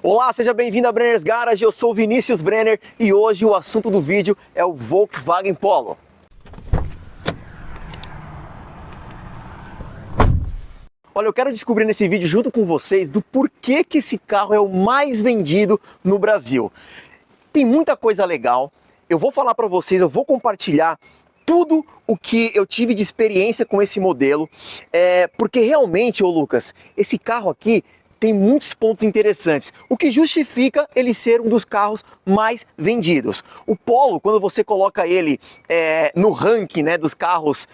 Olá, seja bem-vindo a Brenner's Garage, eu sou o Vinícius Brenner e hoje o assunto do vídeo é o Volkswagen Polo. Olha, eu quero descobrir nesse vídeo junto com vocês do porquê que esse carro é o mais vendido no Brasil. Tem muita coisa legal, eu vou falar para vocês, eu vou compartilhar tudo o que eu tive de experiência com esse modelo, porque realmente, ô Lucas, esse carro aqui tem muitos pontos interessantes, o que justifica ele ser um dos carros mais vendidos. O Polo, quando você coloca ele no ranking, né, dos carros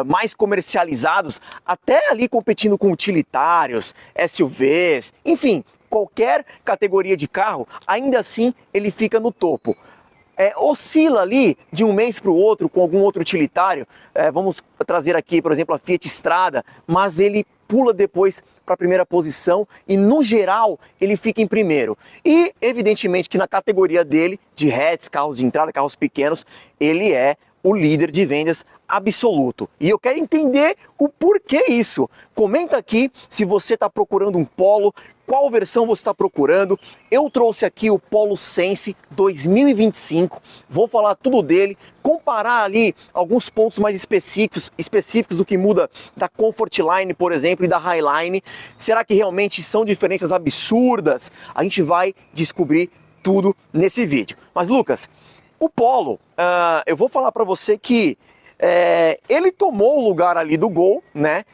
mais comercializados, até ali competindo com utilitários, SUVs, enfim, qualquer categoria de carro, ainda assim ele fica no topo. Oscila ali de um mês para o outro com algum outro utilitário, vamos trazer aqui, por exemplo, a Fiat Strada, mas ele pula depois para a primeira posição e, no geral, ele fica em primeiro. E, evidentemente, que na categoria dele, de hatches, carros de entrada, carros pequenos, ele é o líder de vendas absoluto. E eu quero entender o porquê isso. Comenta aqui se você está procurando um Polo, qual versão você está procurando. Eu trouxe aqui o Polo Sense 2025, vou falar tudo dele, comparar ali alguns pontos mais específicos do que muda da Comfort Line, por exemplo, e da Highline. Será que realmente são diferenças absurdas? A gente vai descobrir tudo nesse vídeo. Mas Lucas, o Polo, eu vou falar para você que ele tomou o lugar ali do Gol, né?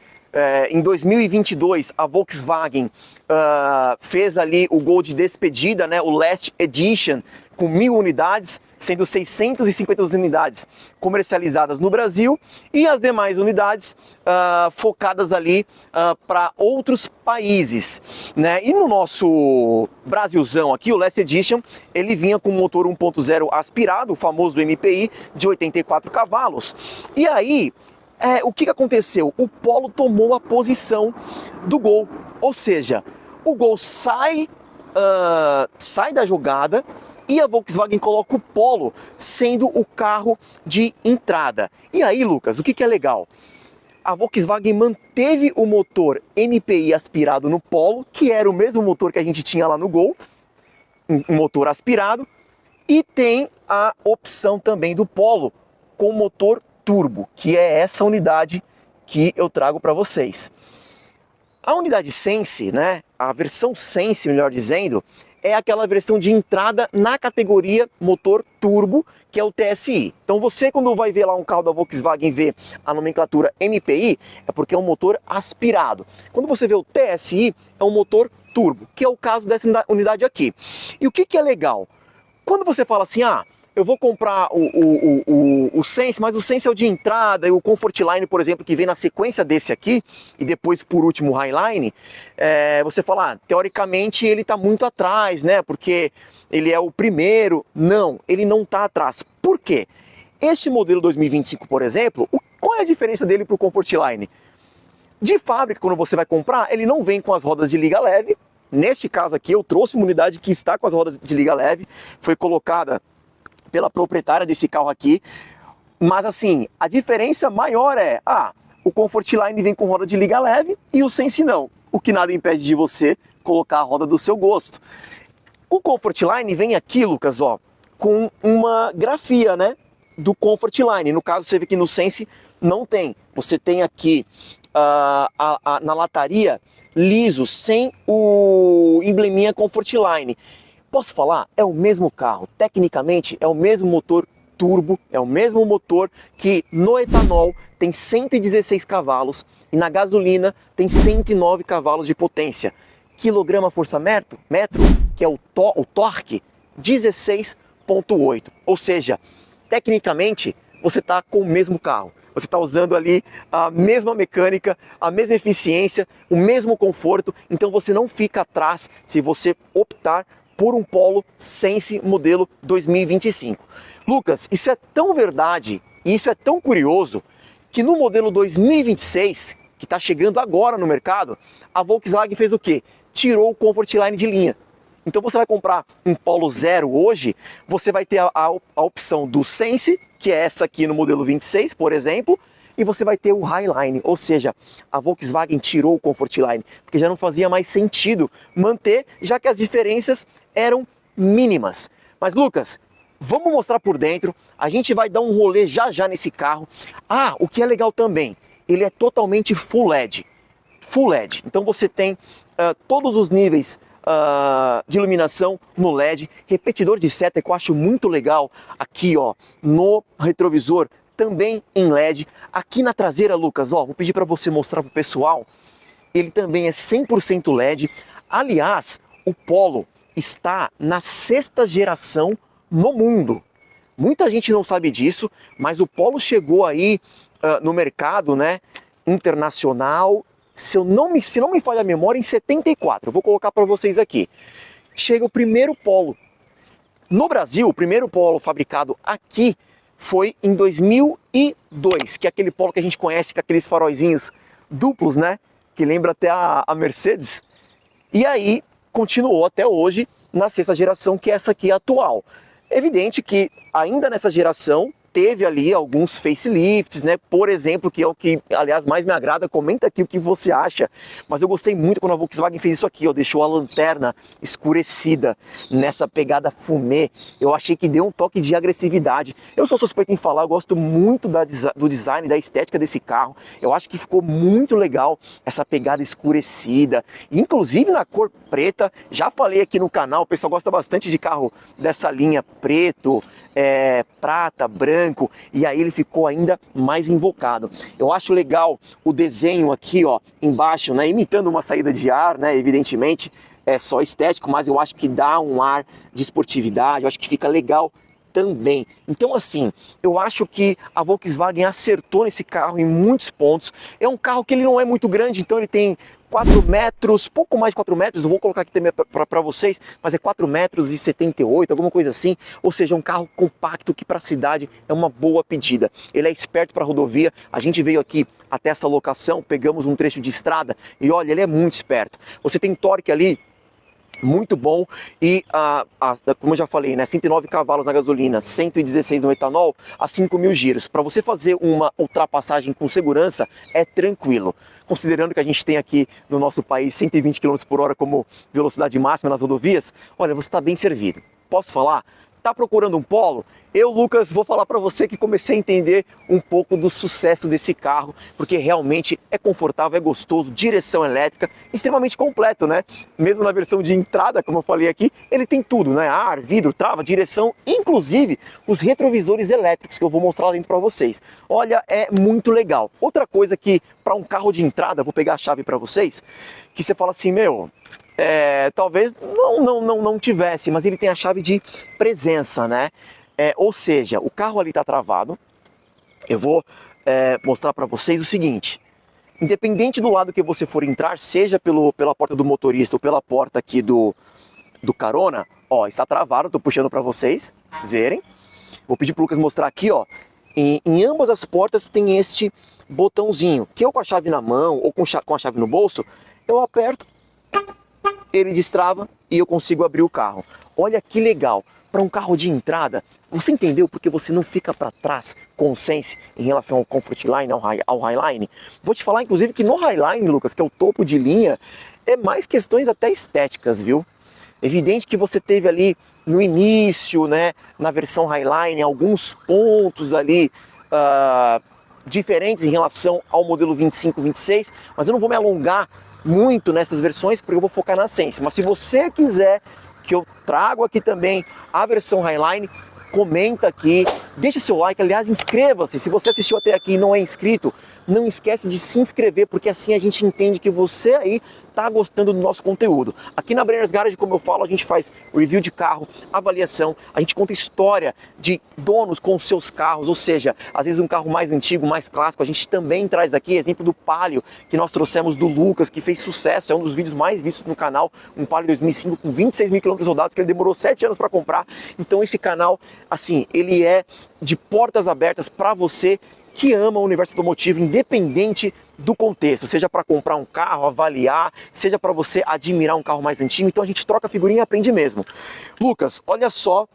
Em 2022, a Volkswagen fez ali o Gol de despedida, né? O Last Edition, com 1.000 unidades, sendo 650 unidades comercializadas no Brasil e as demais unidades focadas ali para outros países, né? E no nosso Brasilzão aqui, o Last Edition, ele vinha com motor 1.0 aspirado, o famoso MPI, de 84 cavalos. E aí, o que aconteceu? O Polo tomou a posição do Gol, ou seja, o Gol sai da jogada e a Volkswagen coloca o Polo sendo o carro de entrada. E aí, Lucas, o que é legal? A Volkswagen manteve o motor MPI aspirado no Polo, que era o mesmo motor que a gente tinha lá no Gol, um motor aspirado, e tem a opção também do Polo com motor turbo, que é essa unidade que eu trago para vocês. A unidade Sense, né, a versão Sense, melhor dizendo, é aquela versão de entrada na categoria motor turbo, que é o TSI. Então você, quando vai ver lá um carro da Volkswagen, vê a nomenclatura MPI, é porque é um motor aspirado. Quando você vê o TSI, é um motor turbo, que é o caso dessa unidade aqui. E o que é legal? Quando você fala assim, eu vou comprar o Sense, mas o Sense é o de entrada, e o Comfort Line, por exemplo, que vem na sequência desse aqui, e depois, por último, o Highline, você fala, teoricamente, ele está muito atrás, né? Porque ele é o primeiro. Não, ele não está atrás. Por quê? Este modelo 2025, por exemplo, qual é a diferença dele para o Comfort Line? De fábrica, quando você vai comprar, ele não vem com as rodas de liga leve. Neste caso aqui, eu trouxe uma unidade que está com as rodas de liga leve, foi colocada pela proprietária desse carro aqui, mas assim, a diferença maior é, o Comfort Line vem com roda de liga leve e o Sense não, o que nada impede de você colocar a roda do seu gosto. O Comfort Line vem aqui, Lucas, com uma grafia, né, do Comfort Line. No caso, você vê que no Sense não tem. Você tem aqui na lataria liso, sem o embleminha Comfort Line. Posso falar? É o mesmo carro, tecnicamente é o mesmo motor turbo, é o mesmo motor que no etanol tem 116 cavalos e na gasolina tem 109 cavalos de potência. Quilograma-força-metro, que é o torque, 16,8. Ou seja, tecnicamente você está com o mesmo carro. Você está usando ali a mesma mecânica, a mesma eficiência, o mesmo conforto, então você não fica atrás se você optar por um Polo Sense modelo 2025. Lucas, isso é tão verdade e isso é tão curioso que no modelo 2026, que está chegando agora no mercado, a Volkswagen fez o quê? Tirou o Comfort Line de linha. Então você vai comprar um Polo Zero hoje, você vai ter a opção do Sense, que é essa aqui no modelo 26, por exemplo, e você vai ter o Highline, ou seja, a Volkswagen tirou o Comfortline, porque já não fazia mais sentido manter, já que as diferenças eram mínimas. Mas Lucas, vamos mostrar por dentro, a gente vai dar um rolê já já nesse carro. Ah, o que é legal também, ele é totalmente Full LED. Full LED, então você tem todos os níveis de iluminação no LED, repetidor de seta que eu acho muito legal aqui ó, no retrovisor, também em LED. Aqui na traseira, Lucas, ó, vou pedir para você mostrar para o pessoal, ele também é 100% LED. Aliás, o Polo está na 6ª geração no mundo. Muita gente não sabe disso, mas o Polo chegou aí no mercado, né, internacional, se não me falha a memória, em 74. Eu vou colocar para vocês aqui. Chega o primeiro Polo. No Brasil, o primeiro Polo fabricado aqui foi em 2002, que é aquele Polo que a gente conhece com aqueles faróizinhos duplos, né, que lembra até a Mercedes. E aí continuou até hoje na 6ª geração, que é essa aqui atual. É evidente que ainda nessa geração teve ali alguns facelifts, né? Por exemplo, que é o que, aliás, mais me agrada. Comenta aqui o que você acha. Mas eu gostei muito quando a Volkswagen fez isso aqui, ó, deixou a lanterna escurecida nessa pegada fumê. Eu achei que deu um toque de agressividade. Eu sou suspeito em falar, eu gosto muito do design, da estética desse carro. Eu acho que ficou muito legal essa pegada escurecida, inclusive na cor preta. Já falei aqui no canal, o pessoal gosta bastante de carro dessa linha preto, prata, branco, e aí ele ficou ainda mais invocado. Eu acho legal o desenho aqui, ó, embaixo, né, imitando uma saída de ar, né, evidentemente, é só estético, mas eu acho que dá um ar de esportividade, eu acho que fica legal também. Então assim, eu acho que a Volkswagen acertou nesse carro em muitos pontos. É um carro que ele não é muito grande, então ele tem 4 metros, pouco mais de 4 metros, eu vou colocar aqui também para vocês, mas é 4 metros e 78, alguma coisa assim, ou seja, um carro compacto que para a cidade é uma boa pedida. Ele é esperto para rodovia, a gente veio aqui até essa locação, pegamos um trecho de estrada e olha, ele é muito esperto. Você tem torque ali muito bom e, como eu já falei, né, 109 cavalos na gasolina, 116 no etanol, a 5.000 giros. Para você fazer uma ultrapassagem com segurança, é tranquilo. Considerando que a gente tem aqui no nosso país 120 km por hora como velocidade máxima nas rodovias, olha, você está bem servido. Posso falar? Tá procurando um Polo? Eu, Lucas, vou falar para você que comecei a entender um pouco do sucesso desse carro, porque realmente é confortável, é gostoso, direção elétrica, extremamente completo, né? Mesmo na versão de entrada, como eu falei aqui, ele tem tudo, né? Ar, vidro, trava, direção, inclusive os retrovisores elétricos que eu vou mostrar lá dentro para vocês. Olha, é muito legal. Outra coisa que para um carro de entrada, vou pegar a chave para vocês, que você fala assim, meu, talvez não tivesse, mas ele tem a chave de presença, né? Ou seja, o carro ali está travado. Eu vou mostrar para vocês o seguinte: independente do lado que você for entrar, seja pela porta do motorista ou pela porta aqui do carona, ó, está travado. Estou puxando para vocês verem. Vou pedir para o Lucas mostrar aqui, ó. Em ambas as portas tem este botãozinho, que eu com a chave na mão ou com a chave no bolso, eu aperto, ele destrava e eu consigo abrir o carro. Olha que legal, para um carro de entrada, você entendeu porque você não fica para trás com o Sense em relação ao Comfortline, ao Highline? Vou te falar inclusive que no Highline, Lucas, que é o topo de linha, é mais questões até estéticas, viu? Evidente que você teve ali no início, né, na versão Highline, alguns pontos ali diferentes em relação ao modelo 25, 26, mas eu não vou me alongar muito nessas versões porque eu vou focar na Sense. Mas se você quiser que eu trago aqui também a versão Highline, comenta aqui, deixa seu like, aliás, inscreva-se. Se você assistiu até aqui e não é inscrito, não esquece de se inscrever, porque assim a gente entende que você aí tá gostando do nosso conteúdo. Aqui na Brenner's Garage, como eu falo, a gente faz review de carro, avaliação, a gente conta história de donos com seus carros, ou seja, às vezes um carro mais antigo, mais clássico, a gente também traz aqui exemplo do Palio, que nós trouxemos do Lucas, que fez sucesso, é um dos vídeos mais vistos no canal, um Palio 2005 com 26 mil km rodados, que ele demorou 7 anos para comprar. Então esse canal, assim, ele é de portas abertas para você que ama o universo automotivo, independente do contexto, seja para comprar um carro, avaliar, seja para você admirar um carro mais antigo. Então a gente troca figurinha e aprende mesmo. Lucas, olha só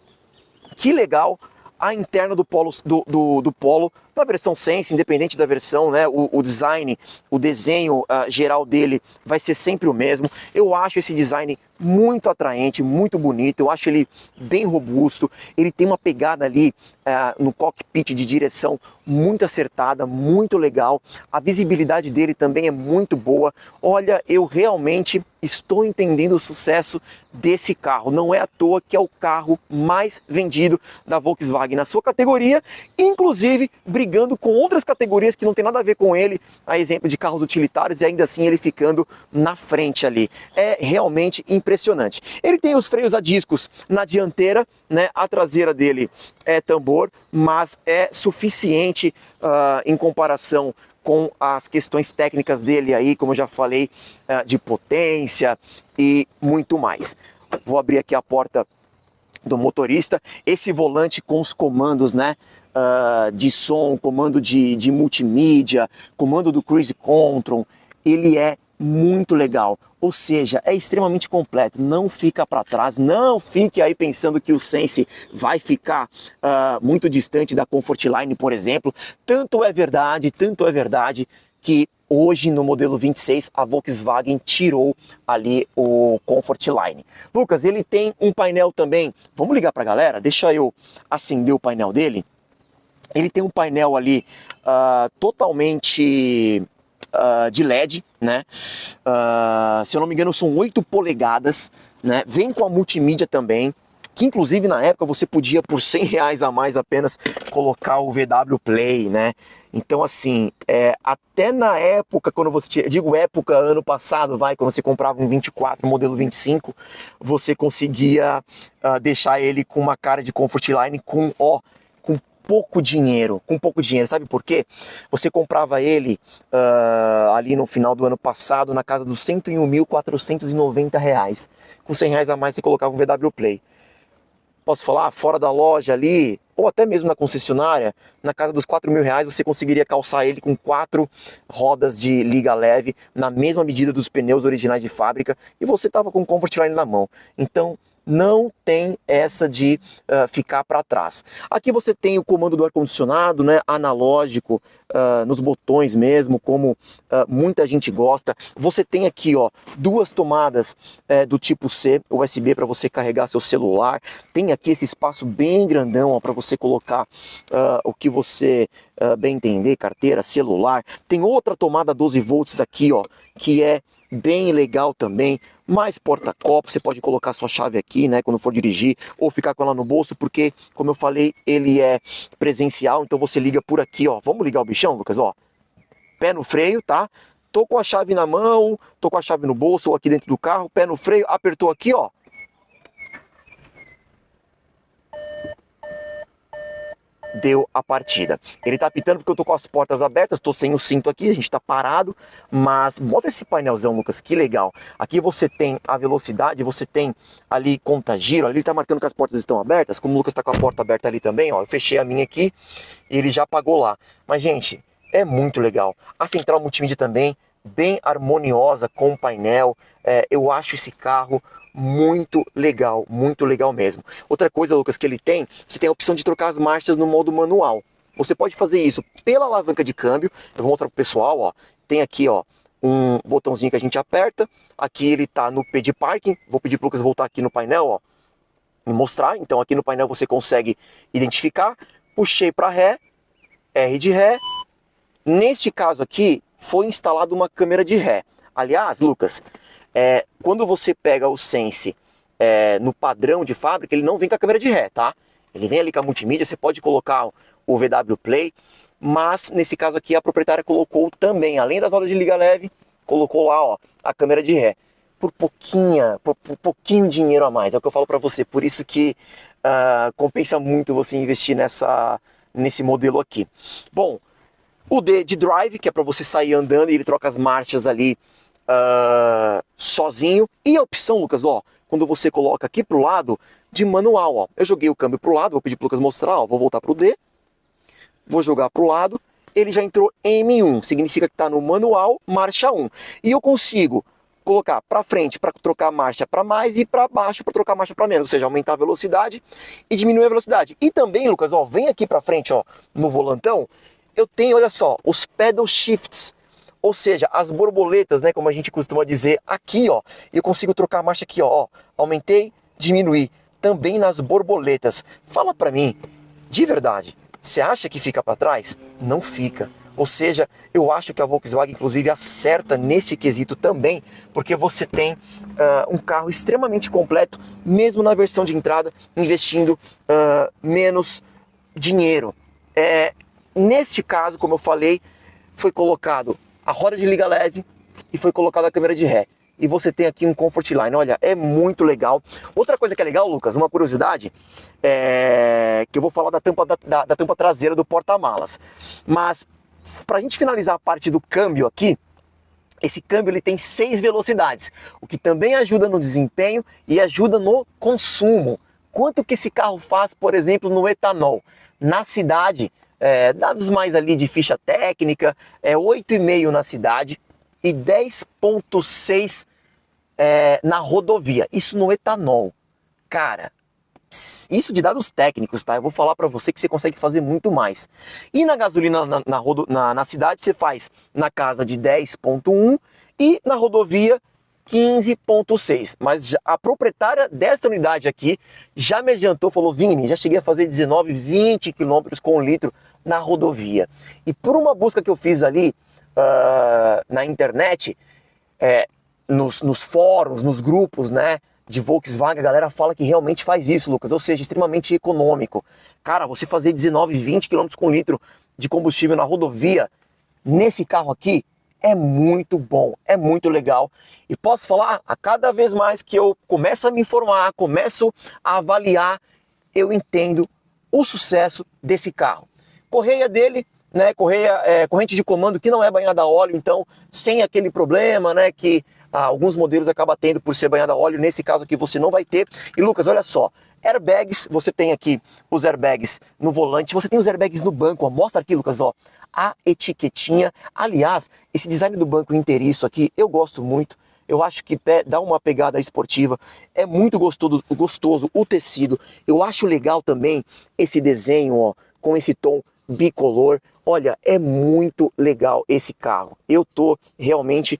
que legal a interna do Polo Na versão Sense, independente da versão, né, o design, o desenho geral dele vai ser sempre o mesmo. Eu acho esse design muito atraente, muito bonito, eu acho ele bem robusto, ele tem uma pegada ali no cockpit de direção muito acertada, muito legal, a visibilidade dele também é muito boa. Olha, eu realmente estou entendendo o sucesso desse carro, não é à toa que é o carro mais vendido da Volkswagen na sua categoria, inclusive brigando com outras categorias que não tem nada a ver com ele, a exemplo de carros utilitários, e ainda assim ele ficando na frente ali. É realmente impressionante. Ele tem os freios a discos na dianteira, né? A traseira dele é tambor, mas é suficiente em comparação com as questões técnicas dele aí, como eu já falei, de potência e muito mais. Vou abrir aqui a porta do motorista, esse volante com os comandos, né, de som, comando de multimídia, comando do Cruise Control, ele é muito legal, ou seja, é extremamente completo, não fica para trás, não fique aí pensando que o Sense vai ficar muito distante da Comfortline, por exemplo. Tanto é verdade que hoje no modelo 26 a Volkswagen tirou ali o Comfortline. Lucas, ele tem um painel também, vamos ligar para a galera, deixa eu acender o painel dele. Ele tem um painel ali totalmente de LED, né? Se eu não me engano são 8 polegadas, né? Vem com a multimídia também, que inclusive na época você podia por R$100 a mais apenas colocar o VW Play, né? Então assim, até na época, quando você digo época, ano passado, quando você comprava um 24, modelo 25, você conseguia deixar ele com uma cara de Comfortline com pouco dinheiro, sabe por quê? Você comprava ele ali no final do ano passado na casa dos R$101.490. Com R$100 a mais você colocava um VW Play. Posso falar, fora da loja ali, ou até mesmo na concessionária, na casa dos R$4.000 você conseguiria calçar ele com 4 rodas de liga leve, na mesma medida dos pneus originais de fábrica, e você estava com o Comfortline na mão. Então, não tem essa de ficar para trás. Aqui você tem o comando do ar-condicionado, né, analógico, nos botões mesmo, como muita gente gosta. Você tem aqui, ó, 2 tomadas do tipo C, USB para você carregar seu celular. Tem aqui esse espaço bem grandão para você colocar o que você bem entender, carteira, celular. Tem outra tomada 12 volts aqui, ó, que é bem legal também. Mais porta-copo, você pode colocar sua chave aqui, né, quando for dirigir, ou ficar com ela no bolso, porque, como eu falei, ele é presencial, então você liga por aqui, ó. Vamos ligar o bichão, Lucas, ó. Pé no freio, tá? Tô com a chave na mão, tô com a chave no bolso ou aqui dentro do carro, pé no freio, apertou aqui, ó. Deu a partida. Ele tá apitando porque eu tô com as portas abertas, tô sem o cinto aqui, a gente tá parado, mas bota esse painelzão, Lucas, que legal. Aqui você tem a velocidade, você tem ali conta-giro, ali tá marcando que as portas estão abertas, como o Lucas tá com a porta aberta ali também, ó, eu fechei a minha aqui e ele já apagou lá. Mas, gente, é muito legal. A central multimídia também, bem harmoniosa com o painel, eu acho esse carro muito legal mesmo. Outra coisa, Lucas, que ele tem, você tem a opção de trocar as marchas no modo manual. Você pode fazer isso pela alavanca de câmbio. Eu vou mostrar pro pessoal, ó. Tem aqui, ó, um botãozinho que a gente aperta. Aqui ele tá no P de parking. Vou pedir pro Lucas voltar aqui no painel, ó, e mostrar. Então aqui no painel você consegue identificar. Puxei para ré, R de ré. Neste caso aqui, foi instalada uma câmera de ré. Aliás, Lucas, quando você pega o Sense no padrão de fábrica, ele não vem com a câmera de ré, tá? Ele vem ali com a multimídia, você pode colocar o VW Play, mas nesse caso aqui a proprietária colocou também, além das rodas de liga leve, colocou lá, ó, a câmera de ré. Por pouquinho dinheiro a mais, é o que eu falo pra você, por isso que compensa muito você investir nesse modelo aqui. Bom, o D de Drive, que é para você sair andando e ele troca as marchas ali sozinho. E a opção, Lucas, ó, quando você coloca aqui pro lado, de manual, ó. Eu joguei o câmbio pro lado, vou pedir pro Lucas mostrar, ó, vou voltar pro D. Vou jogar pro lado, ele já entrou em M1, significa que tá no manual, marcha 1. E eu consigo colocar para frente para trocar a marcha para mais e para baixo para trocar a marcha para menos, ou seja, aumentar a velocidade e diminuir a velocidade. E também, Lucas, ó, vem aqui para frente, ó, no volantão, eu tenho, olha só, os pedal shifts, ou seja, as borboletas, né, como a gente costuma dizer, aqui, ó, eu consigo trocar a marcha aqui, ó, aumentei, diminuí, também nas borboletas. Fala pra mim, de verdade, você acha que fica para trás? Não fica. Ou seja, eu acho que a Volkswagen, inclusive, acerta nesse quesito também, porque você tem um carro extremamente completo, mesmo na versão de entrada, investindo menos dinheiro. Neste caso, como eu falei, foi colocado a roda de liga leve e foi colocada a câmera de ré. E você tem aqui um Comfort Line, olha, é muito legal. Outra coisa que é legal, Lucas, uma curiosidade, que eu vou falar da tampa traseira do porta-malas. Mas, pra gente finalizar a parte do câmbio aqui, esse câmbio ele tem 6 velocidades, o que também ajuda no desempenho e ajuda no consumo. Quanto que esse carro faz, por exemplo, no etanol? Na cidade, dados mais ali de ficha técnica, 8,5 na cidade e 10,6 na rodovia. Isso no etanol. Cara, isso de dados técnicos, tá? Eu vou falar para você que você consegue fazer muito mais. E na gasolina na cidade você faz na casa de 10,1 e na rodovia 15,6. Mas a proprietária desta unidade aqui já me adiantou, falou: Vini, já cheguei a fazer 19, 20 km com litro na rodovia. E por uma busca que eu fiz ali na internet, nos fóruns, nos grupos, né, de Volkswagen, a galera fala que realmente faz isso, Lucas, ou seja, extremamente econômico. Cara, você fazer 19, 20 km com litro de combustível na rodovia, nesse carro aqui, é muito bom, é muito legal. E posso falar, a cada vez mais que eu começo a me informar, começo a avaliar, eu entendo o sucesso desse carro. Correia dele, né, corrente de comando que não é banhada a óleo, então sem aquele problema, né, que alguns modelos acabam tendo por ser banhada a óleo. Nesse caso aqui você não vai ter. E Lucas, olha só, airbags, você tem aqui os airbags no volante, você tem os airbags no banco, ó. Mostra aqui, Lucas, ó, a etiquetinha. Aliás, esse design do banco inteiriço aqui, eu gosto muito. Eu acho que dá uma pegada esportiva, é muito gostoso o tecido. Eu acho legal também esse desenho, ó, com esse tom bicolor. Olha, é muito legal esse carro. Eu tô realmente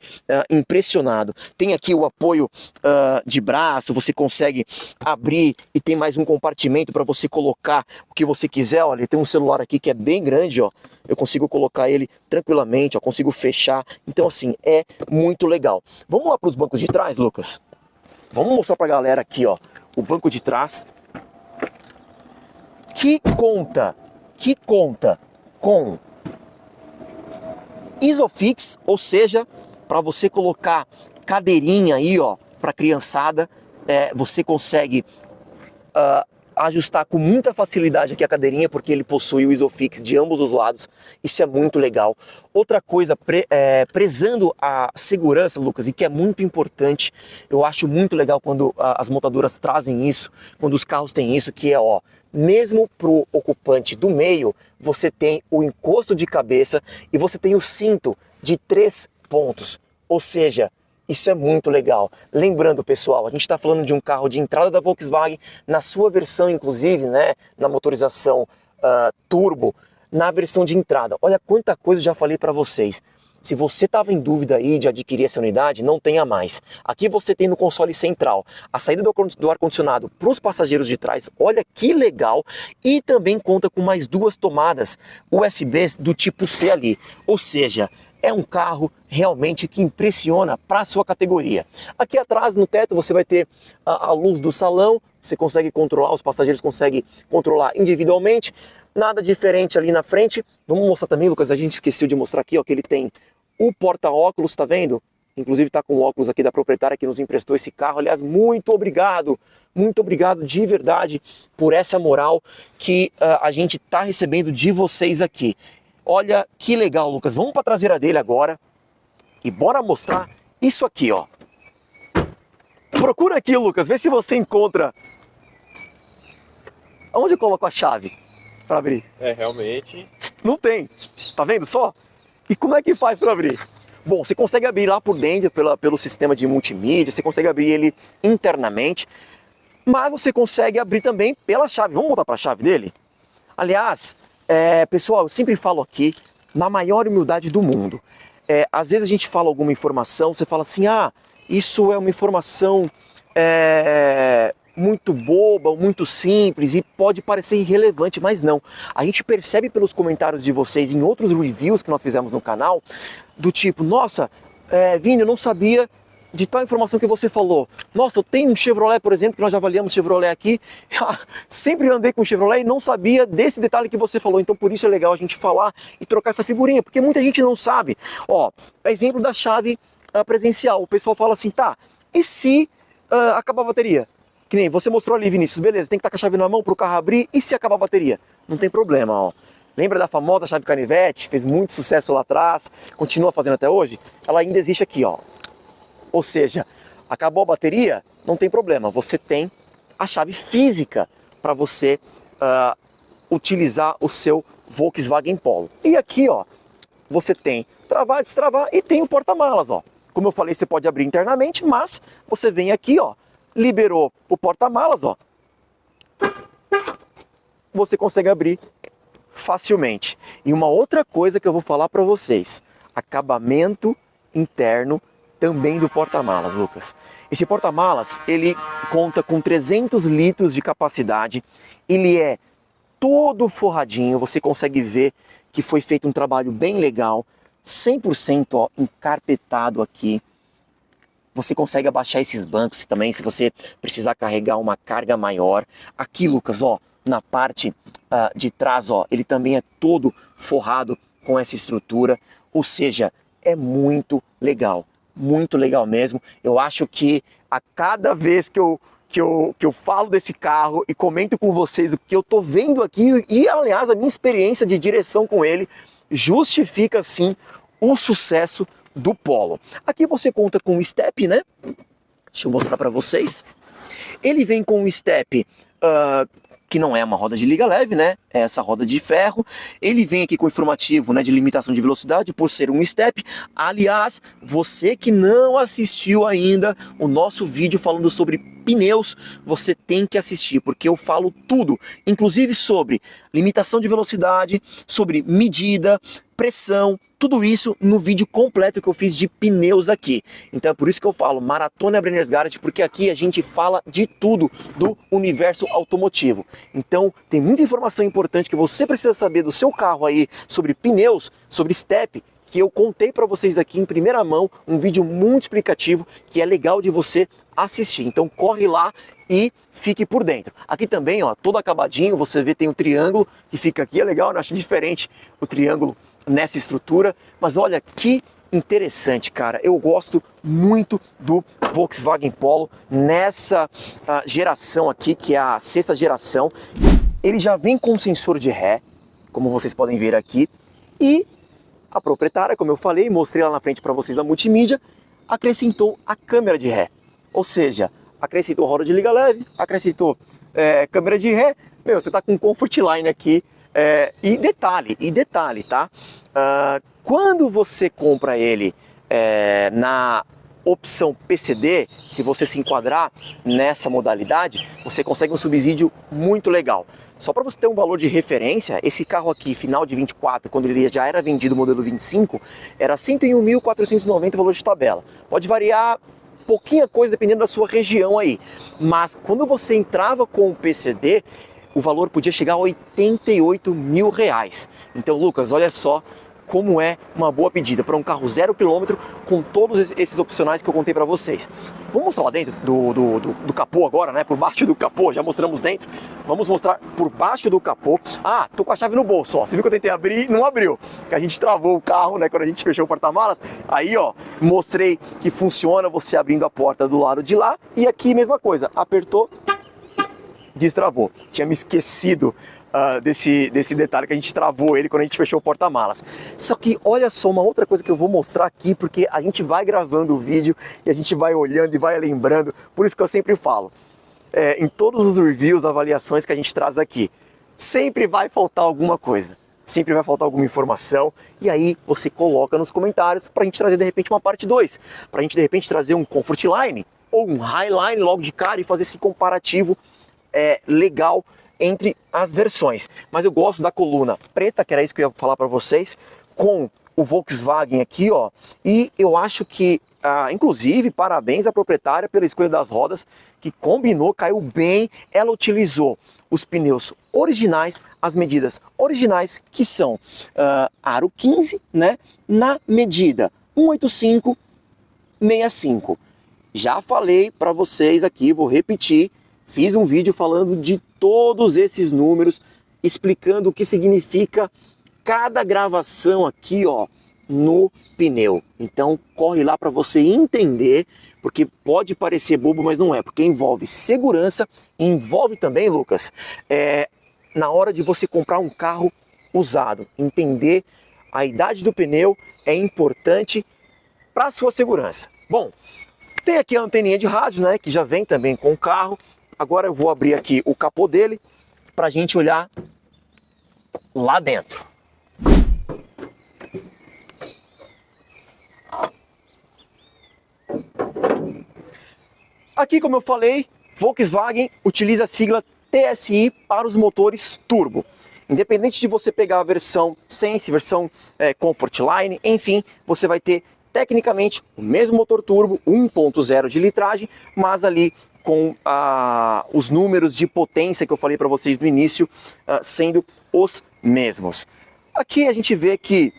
impressionado. Tem aqui o apoio de braço, você consegue abrir e tem mais um compartimento para você colocar o que você quiser. Olha, tem um celular aqui que é bem grande, ó. Eu consigo colocar ele tranquilamente, ó, consigo fechar. Então, assim, é muito legal. Vamos lá para os bancos de trás, Lucas? Vamos mostrar para a galera aqui, ó, o banco de trás. Que conta com Isofix, ou seja, para você colocar cadeirinha aí, ó, para criançada, você consegue ajustar com muita facilidade aqui a cadeirinha, porque ele possui o Isofix de ambos os lados. Isso é muito legal. Outra coisa, prezando a segurança, Lucas, e que é muito importante, eu acho muito legal quando as montadoras trazem isso, quando os carros têm isso, que é, ó, mesmo pro ocupante do meio, você tem o encosto de cabeça e você tem o cinto de 3 pontos. Ou seja, isso é muito legal. Lembrando, pessoal, a gente está falando de um carro de entrada da Volkswagen, na sua versão, inclusive, né, na motorização turbo, na versão de entrada. Olha quanta coisa eu já falei para vocês. Se você estava em dúvida aí de adquirir essa unidade, não tenha mais. Aqui você tem no console central a saída do ar-condicionado para os passageiros de trás. Olha que legal. E também conta com mais 2 tomadas USB do tipo C ali. Ou seja, é um carro realmente que impressiona para a sua categoria. Aqui atrás no teto você vai ter a luz do salão. Você consegue controlar, os passageiros conseguem controlar individualmente. Nada diferente ali na frente. Vamos mostrar também, Lucas, a gente esqueceu de mostrar aqui, ó, que ele tem o porta-óculos, tá vendo? Inclusive tá com o óculos aqui da proprietária que nos emprestou esse carro. Aliás, muito obrigado de verdade por essa moral que a gente tá recebendo de vocês aqui. Olha que legal, Lucas. Vamos para a traseira dele agora e bora mostrar isso aqui, ó. Procura aqui, Lucas, vê se você encontra. Onde eu coloco a chave para abrir? Realmente. Não tem. Tá vendo só? E como é que faz para abrir? Bom, você consegue abrir lá por dentro pelo sistema de multimídia, você consegue abrir ele internamente, mas você consegue abrir também pela chave. Vamos voltar para a chave dele? Aliás, pessoal, eu sempre falo aqui, na maior humildade do mundo. Às vezes a gente fala alguma informação, você fala assim, isso é uma informação muito boba, muito simples e pode parecer irrelevante, mas não. A gente percebe pelos comentários de vocês em outros reviews que nós fizemos no canal, do tipo, nossa, Vini, eu não sabia de tal informação que você falou. Nossa, eu tenho um Chevrolet, por exemplo, que nós já avaliamos Chevrolet aqui, sempre andei com Chevrolet e não sabia desse detalhe que você falou, então por isso é legal a gente falar e trocar essa figurinha, porque muita gente não sabe. Ó, exemplo da chave presencial, o pessoal fala assim, tá, e se acabar a bateria? Que nem você mostrou ali, Vinícius, beleza, tem que estar com a chave na mão para o carro abrir, e se acabar a bateria? Não tem problema, ó. Lembra da famosa chave canivete? Fez muito sucesso lá atrás, continua fazendo até hoje? Ela ainda existe aqui, ó. Ou seja, acabou a bateria, não tem problema, você tem a chave física para você utilizar o seu Volkswagen Polo. E aqui, ó, você tem travar, destravar e tem o porta-malas, ó. Como eu falei, você pode abrir internamente, mas você vem aqui, ó, liberou o porta-malas, ó, você consegue abrir facilmente. E uma outra coisa que eu vou falar para vocês, acabamento interno também do porta-malas, Lucas. Esse porta-malas, ele conta com 300 litros de capacidade, ele é todo forradinho, você consegue ver que foi feito um trabalho bem legal, 100% ó, encarpetado aqui. Você consegue abaixar esses bancos também, se você precisar carregar uma carga maior. Aqui, Lucas, ó, na parte de trás, ó, ele também é todo forrado com essa estrutura, ou seja, é muito legal mesmo. Eu acho que a cada vez que eu falo desse carro e comento com vocês o que eu tô vendo aqui e, aliás, a minha experiência de direção com ele justifica, sim, o sucesso do Polo. Aqui você conta com um step, né? Deixa eu mostrar para vocês. Ele vem com um step que não é uma roda de liga leve, né? É essa roda de ferro. Ele vem aqui com informativo, né, de limitação de velocidade por ser um step. Aliás, você que não assistiu ainda o nosso vídeo falando sobre pneus, você tem que assistir, porque eu falo tudo, inclusive sobre limitação de velocidade, sobre medida, pressão, tudo isso no vídeo completo que eu fiz de pneus aqui. Então é por isso que eu falo, maratona Brenner's Garage, porque aqui a gente fala de tudo do universo automotivo. Então tem muita informação importante que você precisa saber do seu carro aí, sobre pneus, sobre step, que eu contei para vocês aqui em primeira mão, um vídeo muito explicativo, que é legal de você assistir. Então corre lá e fique por dentro. Aqui também, ó, todo acabadinho, você vê, tem um triângulo que fica aqui, é legal, né? Acho diferente o triângulo nessa estrutura, mas olha que interessante, cara. Eu gosto muito do Volkswagen Polo nessa geração aqui, que é a 6ª geração. Ele já vem com sensor de ré, como vocês podem ver aqui, e a proprietária, como eu falei, mostrei lá na frente para vocês na multimídia, acrescentou a câmera de ré. Ou seja, acrescentou roda de liga leve, acrescentou câmera de ré. Meu, você tá com Comfort Line aqui. E detalhe, tá? Quando você compra ele na opção PCD, se você se enquadrar nessa modalidade, você consegue um subsídio muito legal. Só para você ter um valor de referência, esse carro aqui, final de 24, quando ele já era vendido modelo 25, era 101.490 valor de tabela. Pode variar pouquinha coisa dependendo da sua região aí, mas quando você entrava com o PCD, o valor podia chegar a 88 mil reais. Então, Lucas, olha só como é uma boa pedida para um carro 0 km com todos esses opcionais que eu contei para vocês. Vamos mostrar lá dentro do capô agora, né? Por baixo do capô, já mostramos dentro. Vamos mostrar por baixo do capô. Ah, tô com a chave no bolso, ó. Você viu que eu tentei abrir, não abriu. Que a gente travou o carro, né? Quando a gente fechou o porta-malas. Aí, ó, mostrei que funciona você abrindo a porta do lado de lá. E aqui, mesma coisa. Apertou, destravou. Tinha me esquecido desse detalhe que a gente travou ele quando a gente fechou o porta-malas. Só que olha só uma outra coisa que eu vou mostrar aqui, porque a gente vai gravando o vídeo e a gente vai olhando e vai lembrando. Por isso que eu sempre falo, em todos os reviews, avaliações que a gente traz aqui, sempre vai faltar alguma coisa. Sempre vai faltar alguma informação, e aí você coloca nos comentários pra gente trazer de repente uma parte 2, pra gente de repente trazer um Comfort Line ou um Highline logo de cara e fazer esse comparativo legal entre as versões. Mas eu gosto da coluna preta, que era isso que eu ia falar para vocês, com o Volkswagen aqui, ó, e eu acho que, inclusive, parabéns à proprietária pela escolha das rodas, que combinou, caiu bem, ela utilizou os pneus originais, as medidas originais, que são aro 15, né, na medida 185/65. Já falei para vocês aqui, vou repetir, fiz um vídeo falando de todos esses números, explicando o que significa cada gravação aqui, ó, no pneu. Então corre lá para você entender, porque pode parecer bobo, mas não é, porque envolve segurança, envolve também, Lucas, na hora de você comprar um carro usado, entender a idade do pneu é importante para a sua segurança. Bom, tem aqui a anteninha de rádio, né, que já vem também com o carro. Agora eu vou abrir aqui o capô dele para a gente olhar lá dentro. Aqui, como eu falei, Volkswagen utiliza a sigla TSI para os motores turbo. Independente de você pegar a versão Sense, versão Comfortline, enfim, você vai ter tecnicamente o mesmo motor turbo, 1.0 de litragem, mas ali com os números de potência que eu falei para vocês no início, sendo os mesmos. Aqui a gente vê que,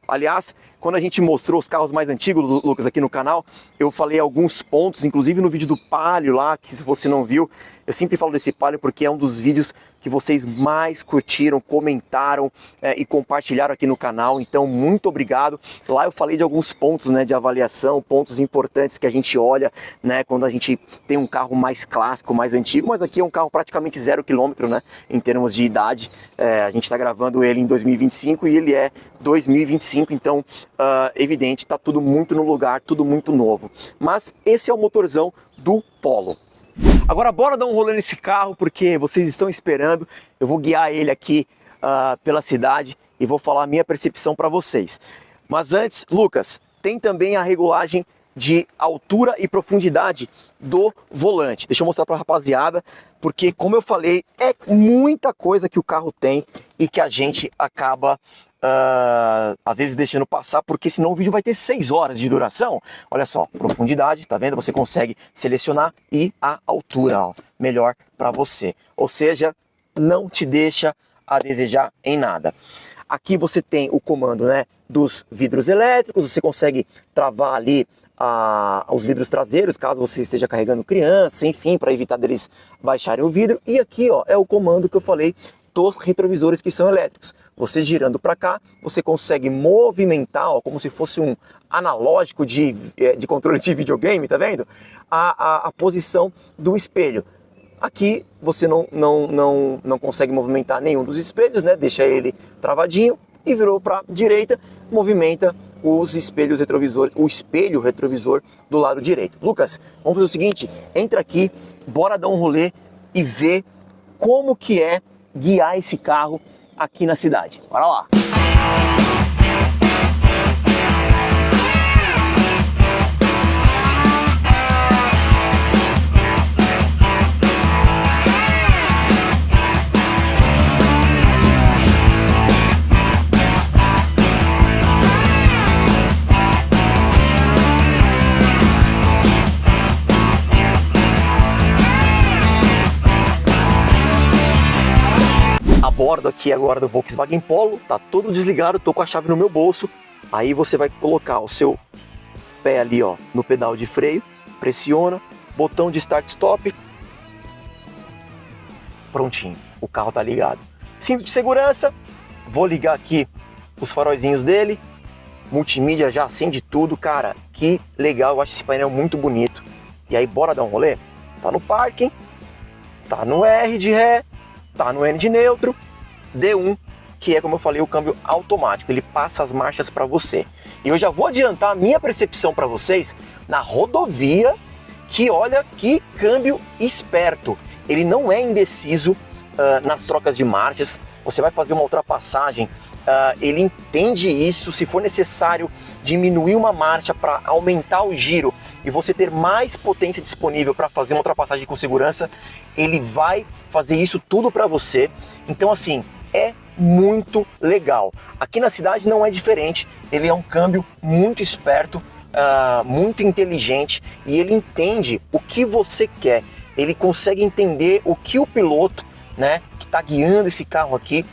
aliás, quando a gente mostrou os carros mais antigos, Lucas, aqui no canal, eu falei alguns pontos, inclusive no vídeo do Palio lá, que se você não viu, eu sempre falo desse Palio porque é um dos vídeos que vocês mais curtiram, comentaram e compartilharam aqui no canal, então muito obrigado. Lá eu falei de alguns pontos, né, de avaliação, pontos importantes que a gente olha, né, quando a gente tem um carro mais clássico, mais antigo, mas aqui é um carro praticamente 0 km, né, em termos de idade. A gente está gravando ele em 2025 e ele é 2025, então evidente, está tudo muito no lugar, tudo muito novo. Mas esse é o motorzão do Polo. Agora bora dar um rolê nesse carro, porque vocês estão esperando. Eu vou guiar ele aqui pela cidade e vou falar a minha percepção para vocês. Mas antes, Lucas, tem também a regulagem de altura e profundidade do volante. Deixa eu mostrar para a rapaziada, porque como eu falei, é muita coisa que o carro tem e que a gente acaba às vezes deixando passar, porque senão o vídeo vai ter 6 horas de duração. Olha só, profundidade, tá vendo? Você consegue selecionar e a altura, ó, melhor para você. Ou seja, não te deixa a desejar em nada. Aqui você tem o comando, né, dos vidros elétricos, você consegue travar ali os vidros traseiros, caso você esteja carregando criança, enfim, para evitar deles baixarem o vidro. E aqui, ó, é o comando que eu falei dos retrovisores, que são elétricos. Você girando para cá, você consegue movimentar, ó, como se fosse um analógico de controle de videogame, tá vendo? A posição do espelho. Aqui você não consegue movimentar nenhum dos espelhos, né? Deixa ele travadinho e virou para a direita, movimenta os espelhos retrovisores, o espelho retrovisor do lado direito. Lucas, vamos fazer o seguinte, entra aqui, bora dar um rolê e ver como que é guiar esse carro aqui na cidade. Bora lá! Bordo aqui agora do Volkswagen Polo, tá todo desligado, tô com a chave no meu bolso. Aí você vai colocar o seu pé ali, ó, no pedal de freio, pressiona, botão de start stop, prontinho, o carro tá ligado. Cinto de segurança, vou ligar aqui os faróizinhos dele, multimídia já acende tudo, cara, que legal, eu acho esse painel muito bonito. E aí bora dar um rolê? Tá no parking, tá no R de ré, tá no N de neutro, D1, que é, como eu falei, o câmbio automático, ele passa as marchas para você. E eu já vou adiantar a minha percepção para vocês na rodovia, que olha que câmbio esperto. Ele não é indeciso nas trocas de marchas. Você vai fazer uma ultrapassagem, ele entende isso. Se for necessário diminuir uma marcha para aumentar o giro e você ter mais potência disponível para fazer uma ultrapassagem com segurança, ele vai fazer isso tudo para você. Então assim, é muito legal. Aqui na cidade não é diferente, ele é um câmbio muito esperto, muito inteligente, e ele entende o que você quer, ele consegue entender o que o piloto, né, que está guiando esse carro aqui,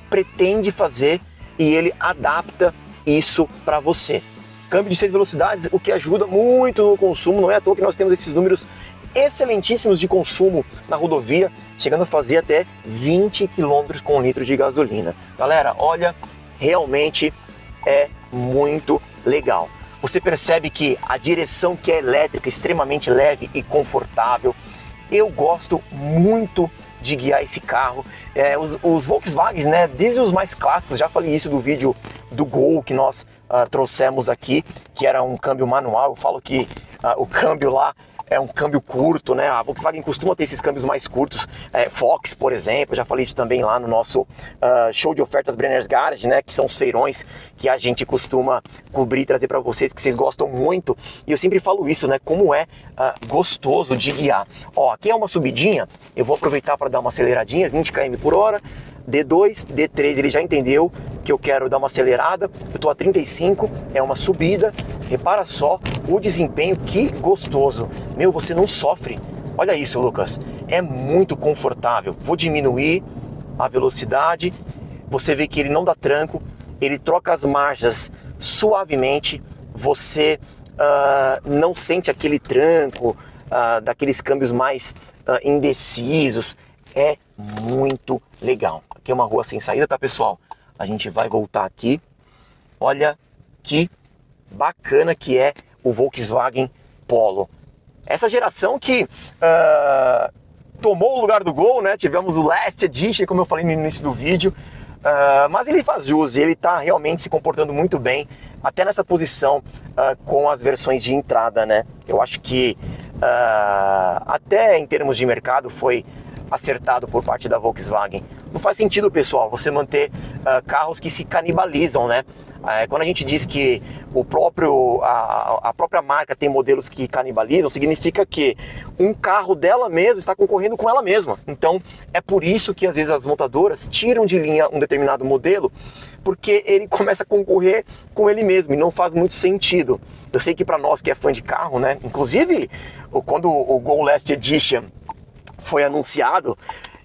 pretende fazer, e ele adapta isso para você. Câmbio de 6 velocidades, o que ajuda muito no consumo, não é à toa que nós temos esses números excelentíssimos de consumo na rodovia, chegando a fazer até 20 km com 1 litro de gasolina. Galera, olha, realmente é muito legal. Você percebe que a direção que é elétrica, extremamente leve e confortável. Eu gosto muito de guiar esse carro. Os Volkswagens, né, desde os mais clássicos, já falei isso do vídeo do Gol que nós trouxemos aqui, que era um câmbio manual. Eu falo que o câmbio lá é um câmbio curto, né? A Volkswagen costuma ter esses câmbios mais curtos. Fox, por exemplo, eu já falei isso também lá no nosso show de ofertas Brenner's Garage, né? Que são os feirões que a gente costuma cobrir e trazer para vocês, que vocês gostam muito. E eu sempre falo isso, né? Como é gostoso de guiar. Ó, aqui é uma subidinha, eu vou aproveitar para dar uma aceleradinha, 20 km por hora. D2, D3 ele já entendeu que eu quero dar uma acelerada, eu estou a 35, é uma subida, repara só o desempenho, que gostoso. Meu, você não sofre, olha isso, Lucas, é muito confortável. Vou diminuir a velocidade, você vê que ele não dá tranco, ele troca as marchas suavemente, você não sente aquele tranco, daqueles câmbios mais indecisos. É muito legal. Aqui é uma rua sem saída, tá, pessoal? A gente vai voltar aqui. Olha que bacana que é o Volkswagen Polo. Essa geração que tomou o lugar do Gol, né? Tivemos o Last Edition, como eu falei no início do vídeo. Mas ele faz jus, ele está realmente se comportando muito bem, até nessa posição com as versões de entrada, né? Eu acho que até em termos de mercado foi acertado por parte da Volkswagen. Não faz sentido, pessoal, você manter carros que se canibalizam, né? Quando a gente diz que a própria marca tem modelos que canibalizam, significa que um carro dela mesma está concorrendo com ela mesma. Então, é por isso que às vezes as montadoras tiram de linha um determinado modelo, porque ele começa a concorrer com ele mesmo e não faz muito sentido. Eu sei que para nós que é fã de carro, né? Inclusive, quando o Gol Last Edition foi anunciado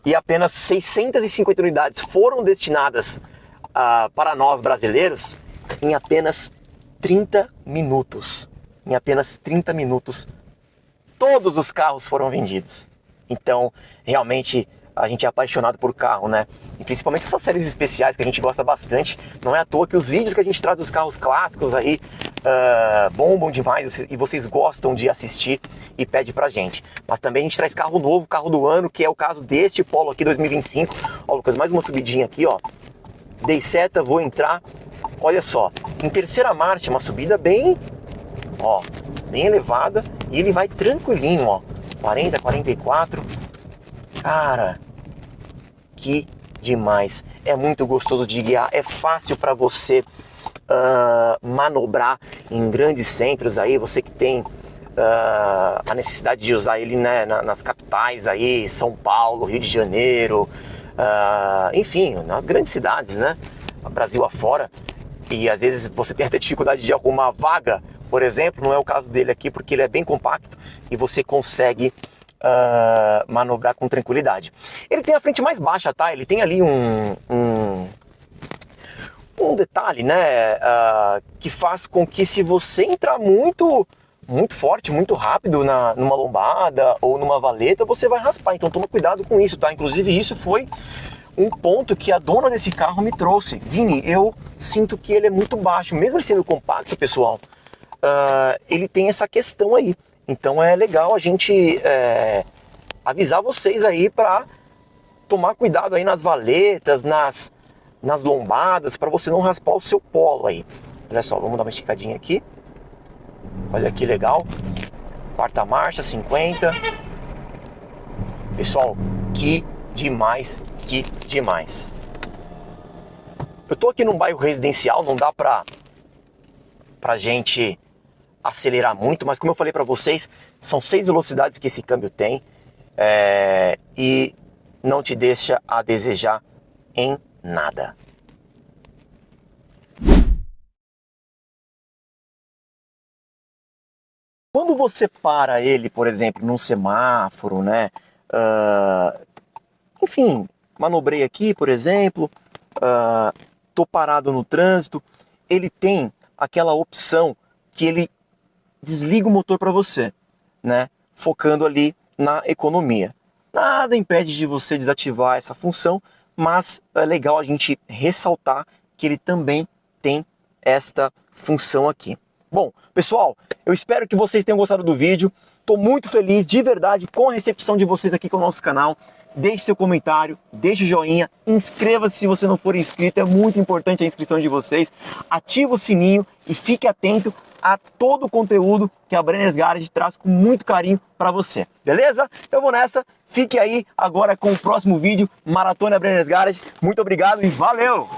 e apenas 650 unidades foram destinadas para nós brasileiros, em apenas 30 minutos. Em apenas 30 minutos, todos os carros foram vendidos. Então, realmente, a gente é apaixonado por carro, né? E principalmente essas séries especiais que a gente gosta bastante. Não é à toa que os vídeos que a gente traz dos carros clássicos aí bombam demais e vocês gostam de assistir e pede pra gente. Mas também a gente traz carro novo, carro do ano, que é o caso deste Polo aqui 2025. Ó, Lucas, mais uma subidinha aqui, ó. Dei seta, vou entrar. Olha só, em terceira marcha, uma subida bem elevada, e ele vai tranquilinho, ó. 40, 44. Cara, que demais. É muito gostoso de guiar, é fácil para você manobrar em grandes centros aí, você que tem a necessidade de usar ele, né, nas capitais aí, São Paulo, Rio de Janeiro, enfim, nas grandes cidades, né, Brasil afora, e às vezes você tem até dificuldade de arrumar vaga, por exemplo. Não é o caso dele aqui, porque ele é bem compacto e você consegue manobrar com tranquilidade. Ele tem a frente mais baixa, tá? Ele tem ali um detalhe, né, que faz com que, se você entrar muito forte, muito rápido numa lombada ou numa valeta, você vai raspar. Então toma cuidado com isso, tá? Inclusive isso foi um ponto que a dona desse carro me trouxe. Vini, eu sinto que ele é muito baixo, mesmo ele sendo compacto, pessoal, ele tem essa questão aí. Então é legal a gente avisar vocês aí para tomar cuidado aí nas valetas, nas lombadas, para você não raspar o seu Polo aí. Olha só, vamos dar uma esticadinha aqui. Olha que legal. Quarta marcha, 50. Pessoal, que demais, que demais. Eu tô aqui num bairro residencial, não dá pra gente acelerar muito, mas como eu falei pra vocês, são 6 velocidades que esse câmbio tem, e não te deixa a desejar em nada. Quando você para ele, por exemplo, num semáforo, né? Enfim, manobrei aqui, por exemplo, tô parado no trânsito, ele tem aquela opção que ele desliga o motor para você, né? Focando ali na economia. Nada impede de você desativar essa função, mas é legal a gente ressaltar que ele também tem esta função aqui. Bom, pessoal, eu espero que vocês tenham gostado do vídeo. Estou muito feliz, de verdade, com a recepção de vocês aqui com o nosso canal. Deixe seu comentário, deixe o joinha, inscreva-se se você não for inscrito, é muito importante a inscrição de vocês. Ative o sininho e fique atento a todo o conteúdo que a Brenners Garage traz com muito carinho para você, beleza? Eu vou nessa, fique aí agora com o próximo vídeo, Maratona Brenners Garage. Muito obrigado e valeu!